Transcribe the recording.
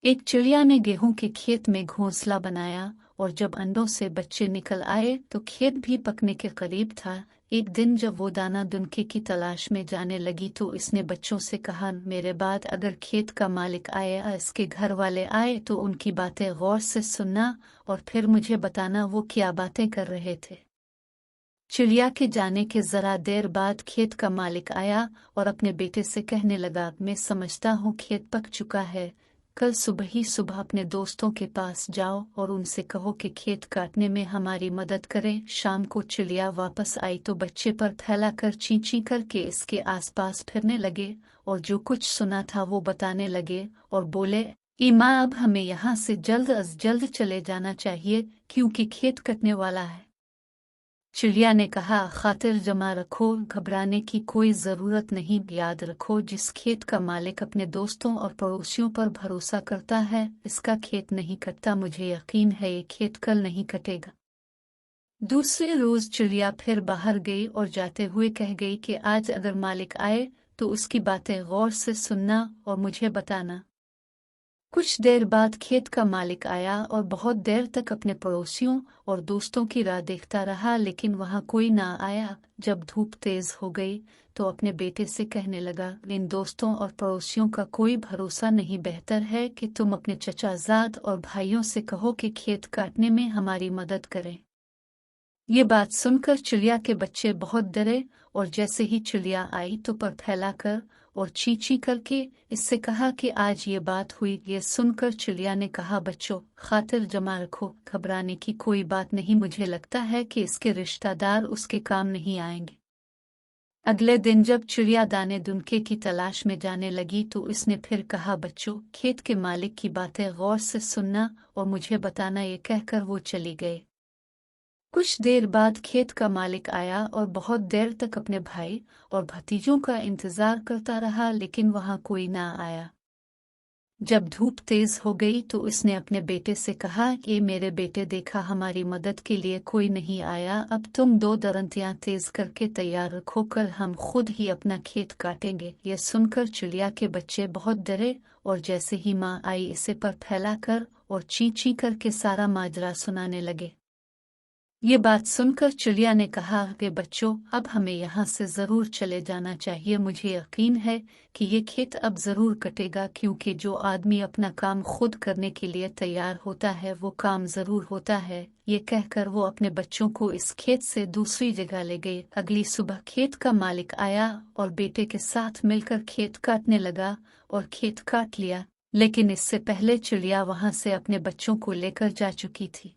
एक चिड़िया ने गेहूं के खेत में घोंसला बनाया और जब अंडों से बच्चे निकल आए तो खेत भी पकने के करीब था। एक दिन जब वो दाना दुनके की तलाश में जाने लगी तो इसने बच्चों से कहा, मेरे बाद अगर खेत का मालिक आए या इसके घर वाले आए तो उनकी बातें गौर से सुनना और फिर मुझे बताना वो क्या बातें कर रहे थे। चिड़िया के जाने के जरा देर बाद खेत का मालिक आया और अपने बेटे से कहने लगा, मैं समझता हूँ खेत पक चुका है, कल सुबह ही सुबह अपने दोस्तों के पास जाओ और उनसे कहो कि खेत काटने में हमारी मदद करें। शाम को चिड़िया वापस आई तो बच्चे पर फैलाकर ची ची करके इसके आसपास फिरने लगे और जो कुछ सुना था वो बताने लगे और बोले, माँ अब हमें यहाँ से जल्द अज जल्द चले जाना चाहिए क्योंकि खेत कटने वाला है। चिड़िया ने कहा, खातिर जमा रखो, घबराने की कोई ज़रूरत नहीं। याद रखो, जिस खेत का मालिक अपने दोस्तों और पड़ोसियों पर भरोसा करता है इसका खेत नहीं कटता। मुझे यकीन है ये खेत कल नहीं कटेगा। दूसरे रोज चिड़िया फिर बाहर गई और जाते हुए कह गई कि आज अगर मालिक आए तो उसकी बातें गौर से सुनना और मुझे बताना। कुछ देर बाद खेत का मालिक आया और बहुत देर तक अपने पड़ोसियों और दोस्तों की राह देखता रहा, लेकिन वहां कोई ना आया। जब धूप तेज हो गई तो अपने बेटे से कहने लगा, इन दोस्तों और पड़ोसियों का कोई भरोसा नहीं, बेहतर है कि तुम अपने चचाजाद और भाइयों से कहो कि खेत काटने में हमारी मदद करें। ये बात सुनकर चिड़िया के बच्चे बहुत डरे और जैसे ही चिड़िया आई तो पर फैलाकर और ची ची करके इससे कहा कि आज ये बात हुई। ये सुनकर चिड़िया ने कहा, बच्चों खातिर जमा रखो, घबराने की कोई बात नहीं, मुझे लगता है कि इसके रिश्तेदार उसके काम नहीं आएंगे। अगले दिन जब चिड़िया दाने दुनके की तलाश में जाने लगी तो इसने फिर कहा, बच्चों खेत के मालिक की बातें गौर से सुनना और मुझे बताना। ये कहकर वो चली गई। कुछ देर बाद खेत का मालिक आया और बहुत देर तक अपने भाई और भतीजों का इंतजार करता रहा, लेकिन वहां कोई ना आया। जब धूप तेज हो गई तो इसने अपने बेटे से कहा कि मेरे बेटे, देखा हमारी मदद के लिए कोई नहीं आया, अब तुम दो दरंतियां तेज करके तैयार रखो, कल हम खुद ही अपना खेत काटेंगे। यह सुनकर चिड़िया के बच्चे बहुत डरे और जैसे ही माँ आई इसे पर फैलाकर और ची ची करके सारा माजरा सुनाने लगे। ये बात सुनकर चिड़िया ने कहा कि बच्चों अब हमें यहाँ से ज़रूर चले जाना चाहिए, मुझे यकीन है कि ये खेत अब ज़रूर कटेगा, क्योंकि जो आदमी अपना काम खुद करने के लिए तैयार होता है वो काम ज़रूर होता है। ये कहकर वो अपने बच्चों को इस खेत से दूसरी जगह ले गए। अगली सुबह खेत का मालिक आया और बेटे के साथ मिलकर खेत काटने लगा और खेत काट लिया, लेकिन इससे पहले चिड़िया वहां से अपने बच्चों को लेकर जा चुकी थी।